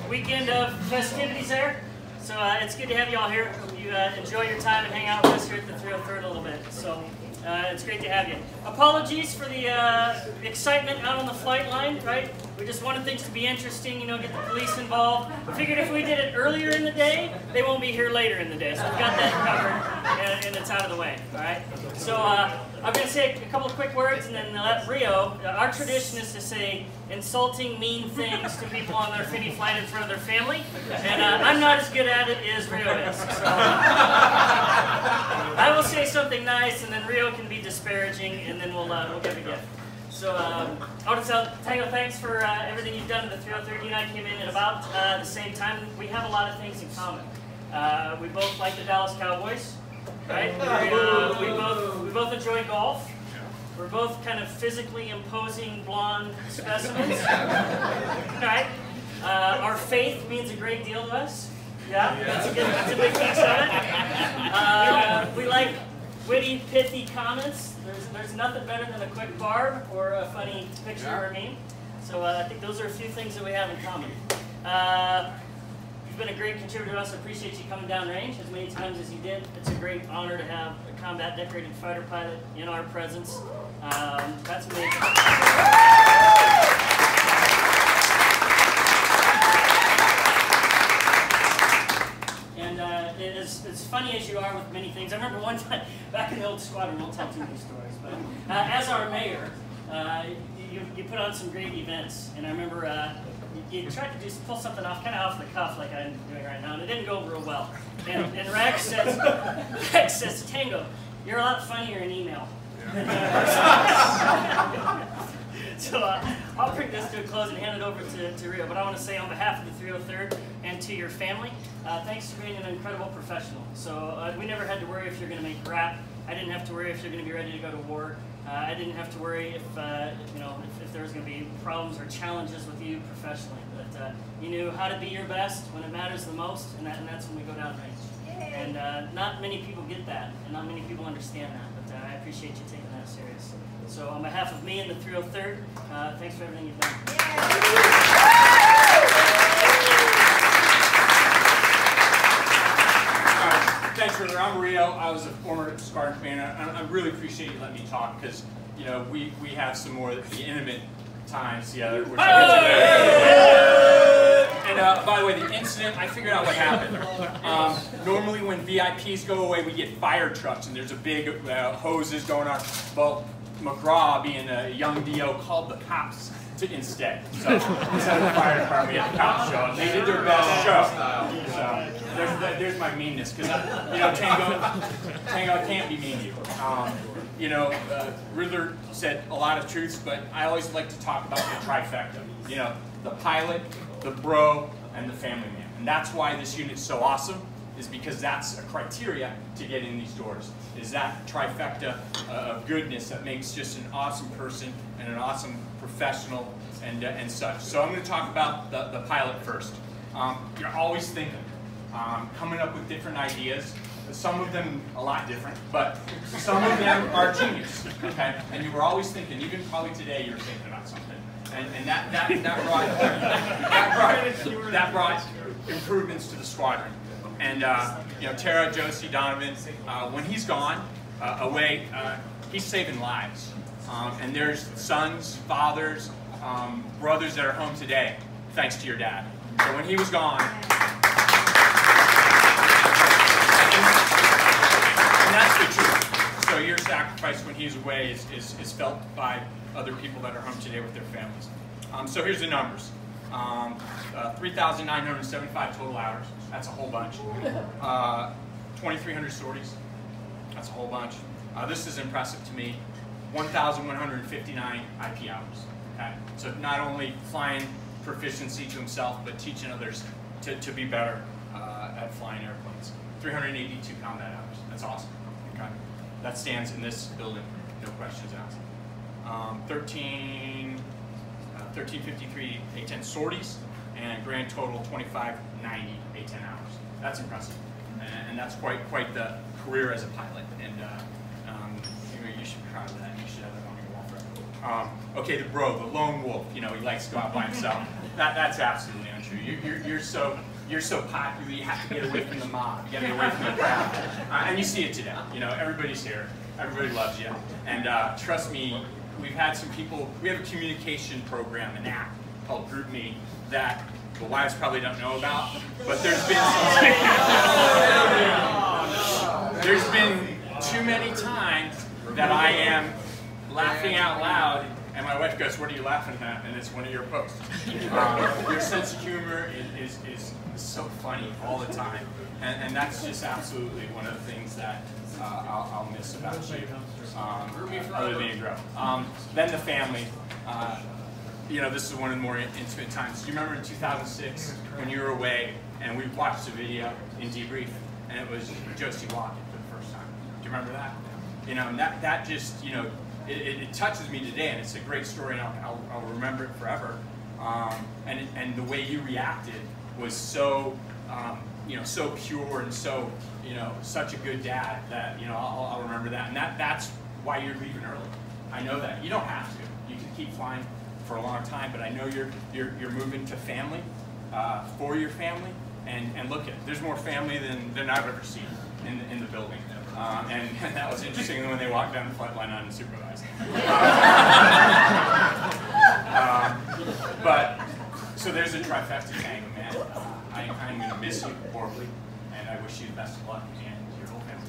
weekend of festivities there. So it's good to have you all here. Hope you enjoy your time and hang out with us here at the 303rd a little bit. So it's great to have you. Apologies for the excitement out on the flight line, right? We just wanted things to be interesting, you know, get the police involved. We figured if we did it earlier in the day, they won't be here later in the day. So we've got that covered and it's out of the way, all right? So I'm going to say a couple of quick words and then let Rio. Our tradition is to say insulting, mean things to people on their Fini flight in front of their family. And I'm not as good at it as Rio is. So I will say something nice and then Rio can be disparaging and then we'll give a gift. So I want to tell Tango thanks for everything you've done to the 303rd. You and I came in at about the same time. We have a lot of things in common. We both like the Dallas Cowboys, right? We both enjoy golf. We're both kind of physically imposing blonde specimens, right? Our faith means a great deal to us. Yeah, that's a big piece of it. We like witty, pithy comments. There's nothing better than a quick barb or a funny picture or a meme. So I think those are a few things that we have in common. You've been a great contributor to us. I appreciate you coming down range as many times as you did. It's a great honor to have a combat decorated fighter pilot in our presence. That's amazing. As funny as you are with many things, I remember one time back in the old squadron, won't tell too many stories, but as our mayor, you put on some great events, and I remember you tried to pull something off, kind of off the cuff like I'm doing right now, and it didn't go real well. And Rex says, Tango, you're a lot funnier in email. So I'll bring this to a close and hand it over to Rio. But I want to say on behalf of the 303rd and to your family, thanks for being an incredible professional. So we never had to worry if you're going to make rap. I didn't have to worry if you're going to be ready to go to war. I didn't have to worry if if there was going to be problems or challenges with you professionally. But you knew how to be your best when it matters the most, and that's when we go down range. And not many people get that, and not many people understand that. But I appreciate you taking that serious. So on behalf of me and the 303rd, thanks for everything you've done. Thanks, brother. I'm Rio. I was a former Squadron commander. I really appreciate you letting me talk because, you know, we have some more of the intimate times together. Which and by the way, the incident, I figured out what happened. Normally when VIPs go away, we get fire trucks and there's a big hoses going on. Well, McGraw, being a young DO, called the cops instead. So instead of the fire department, we had the cops show up. They did their best show. So there's my meanness, because you know Tango can't be mean to you. You know, Riddler said a lot of truths, but I always like to talk about the trifecta. You know, the pilot, the bro, and the family man. And that's why this unit's so awesome, is because that's a criteria to get in these doors. Is that trifecta of goodness that makes just an awesome person and an awesome professional and such. So I'm going to talk about the pilot first. You're always thinking, coming up with different ideas. Some of them a lot different, but some of them are genius. Okay, and you were always thinking. Even probably today, you're thinking about something, and that brought improvements to the squadron. And you know, Tara, Josie, Donovan, when he's gone away, he's saving lives. And there's sons, fathers, brothers that are home today, thanks to your dad. So when he was gone, and that's the truth. So your sacrifice when he's away is felt by other people that are home today with their families. So here's the numbers. 3,975 total hours. That's a whole bunch. 2,300 sorties. That's a whole bunch. This is impressive to me. 1,159 IP hours. Okay? So not only flying proficiency to himself, but teaching others to be better at flying airplanes. 382 combat hours. That's awesome. Okay? That stands in this building, no questions asked. 1353 A-10 sorties, and grand total 2590 A-10 hours. That's impressive, and that's quite the career as a pilot. And you should be proud of that. You should have that on your wall forever. Okay, the bro, the lone wolf, you know, he likes to go out by himself. That's absolutely untrue. You're so popular, you have to get away from the mob. You got to get away from the crowd. And you see it today. You know, everybody's here. Everybody loves you. And trust me, we've had some people, we have a communication program, an app called GroupMe that the wives probably don't know about, but there's been too many times that I am laughing out loud, and my wife goes, "What are you laughing at?" And it's one of your posts. Your sense of humor is so funny all the time, and that's just absolutely one of the things that I'll miss about you, other than you grow. Then the family. You know, this is one of the more intimate times. Do you remember in 2006 when you were away and we watched a video in debrief and it was Josie walking for the first time? Do you remember that? You know, and that just, you know, it touches me today, and it's a great story, and I'll remember it forever. And the way you reacted was so, you know, so pure and so, you know, such a good dad that, you know, I'll remember that. And that's why you're leaving early. I know that. You don't have to. You can keep flying for a long time, but I know you're moving to family, for your family, and look at, there's more family than I've ever seen in the building. And that was interesting when they walked down the flight line unsupervised. But, so there's a trifecta tango, man. I'm going to miss you horribly, and I wish you the best of luck, and your whole family.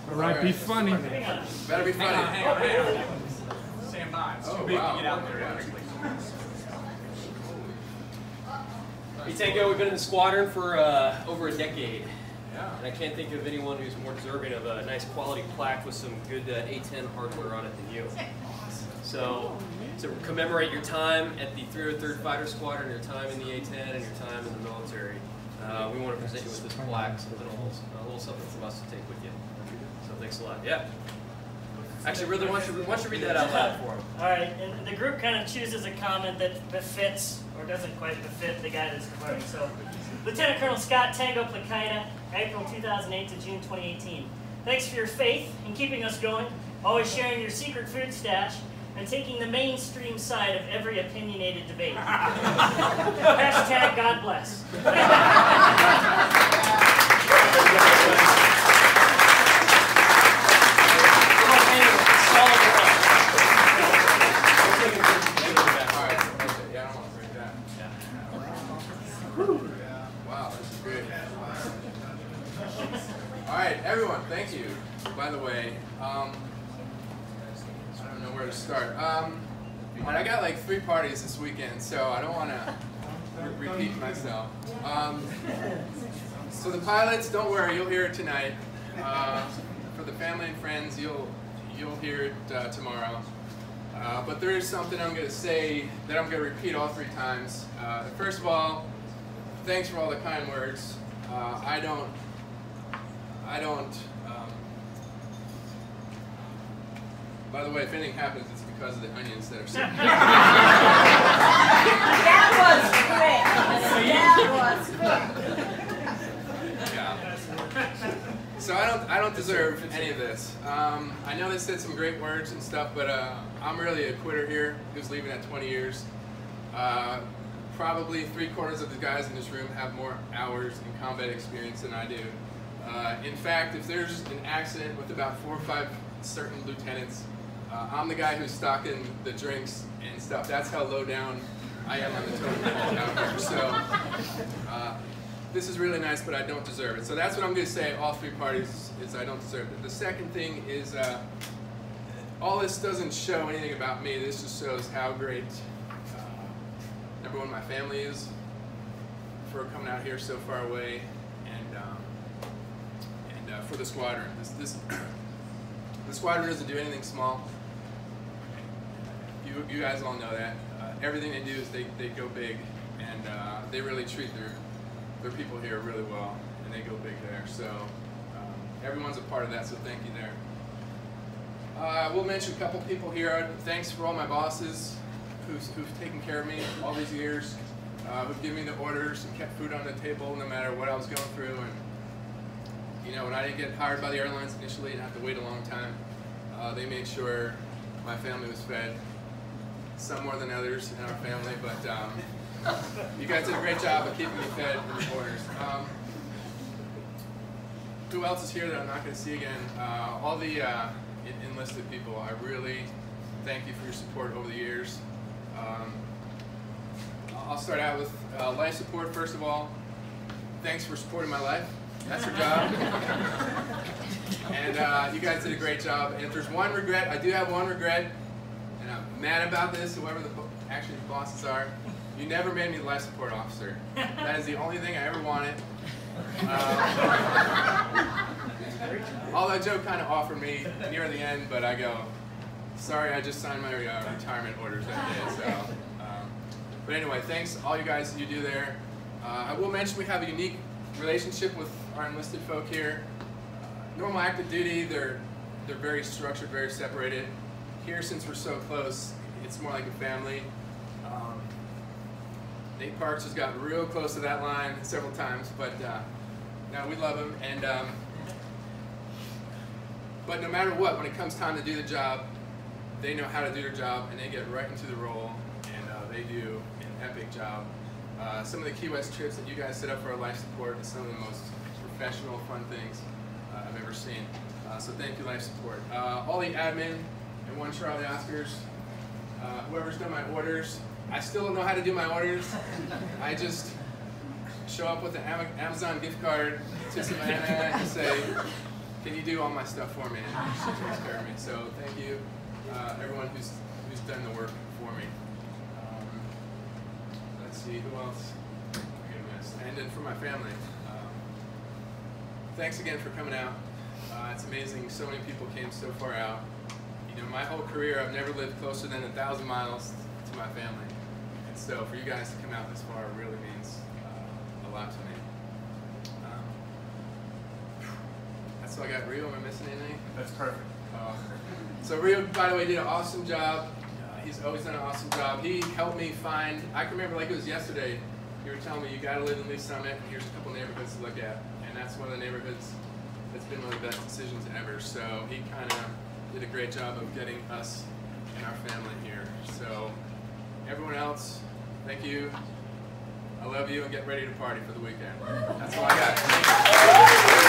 All right, be funny. Better be funny. Hang on. Stand by. It's too big to get out there. Hey Tango, we've been in the squadron for over a decade. And I can't think of anyone who's more deserving of a nice quality plaque with some good A10 hardware on it than you. So, to commemorate your time at the 303rd Fighter Squadron, your time in the A10, and your time in the military, we want to present you with this plaque, something a little something from us to take with you. So thanks a lot. Yeah. Actually, Ridley, why don't you read that out loud for him? All right, and the group kind of chooses a comment that befits, or doesn't quite befit, the guy that's departing. So, Lieutenant Colonel Scott Tango Plakaida, April 2008 to June 2018. Thanks for your faith in keeping us going, always sharing your secret food stash, and taking the mainstream side of every opinionated debate. Hashtag God bless. Wow, this is great. All right, everyone, thank you. By the way, I don't know where to start. I got like 3 parties this weekend, so I don't want to repeat myself. So the pilots, don't worry, you'll hear it tonight. For the family and friends, you'll hear it tomorrow. But there is something I'm going to say that I'm going to repeat all 3 times. First of all, thanks for all the kind words. I don't. By the way, if anything happens, it's because of the onions that are sitting here. That was quick. Yeah. So I don't deserve any of this. I know they said some great words and stuff, but I'm really a quitter here. Who's leaving at 20 years. Probably 3/4 of the guys in this room have more hours in combat experience than I do. In fact, if there's an accident with about 4 or 5 certain lieutenants, I'm the guy who's stocking the drinks and stuff. That's how low down I am on the totem pole out here. So this is really nice, but I don't deserve it. So that's what I'm going to say at all 3 parties is I don't deserve it. The second thing is all this doesn't show anything about me. This just shows how great, number one, my family is for coming out here so far away, and for the squadron. The squadron doesn't do anything small. You guys all know that. Everything they do is they go big, and they really treat their people here really well, and they go big there. So everyone's a part of that, so thank you there. We'll mention a couple people here. Thanks for all my bosses who've taken care of me all these years. who gave me the orders and kept food on the table no matter what I was going through. And you know, when I didn't get hired by the airlines initially and have to wait a long time, they made sure my family was fed. Some more than others in our family, but you guys did a great job of keeping me fed in the orders. Who else is here that I'm not going to see again? All the enlisted people, I really thank you for your support over the years. I'll start out with life support first of all. Thanks for supporting my life. That's your job. And you guys did a great job. And if there's one regret, I do have one regret, and I'm mad about this, whoever the bosses are. You never made me the life support officer. That is the only thing I ever wanted. Although Joe kind of offered me near the end, but I go, sorry, I just signed my retirement orders that day. So, but anyway, thanks all you guys that you do there. I will mention we have a unique relationship with our enlisted folk here. Normal active duty, they're very structured, very separated. Here, since we're so close, it's more like a family. Nate Parks has gotten real close to that line several times, but no, we love him. And but no matter what, when it comes time to do the job, they know how to do their job, and they get right into the role, and they do an epic job. Some of the Key West trips that you guys set up for our life support is some of the most professional, fun things I've ever seen. So thank you, life support. All the admin and One Charlie Oscars, whoever's done my orders. I still don't know how to do my orders. I just show up with an Amazon gift card to Savannah and say, can you do all my stuff for me? And she takes care of me. So thank you, everyone who's done the work for me. Let's see, who else I'm gonna miss? And then for my family. Thanks again for coming out. It's amazing, so many people came so far out. You know, my whole career, I've never lived closer than 1,000 miles to my family. And so for you guys to come out this far really means a lot to me. That's all I got. Rio, am I missing anything? That's perfect. So Rio, by the way, did an awesome job. He's always done an awesome job. He helped me find, I can remember like it was yesterday, you were telling me you got to live in Lee Summit, and here's a couple neighborhoods to look at. And that's one of the neighborhoods that's been one of the best decisions ever. So he kind of did a great job of getting us and our family here. So everyone else, thank you. I love you, and get ready to party for the weekend. That's all I got.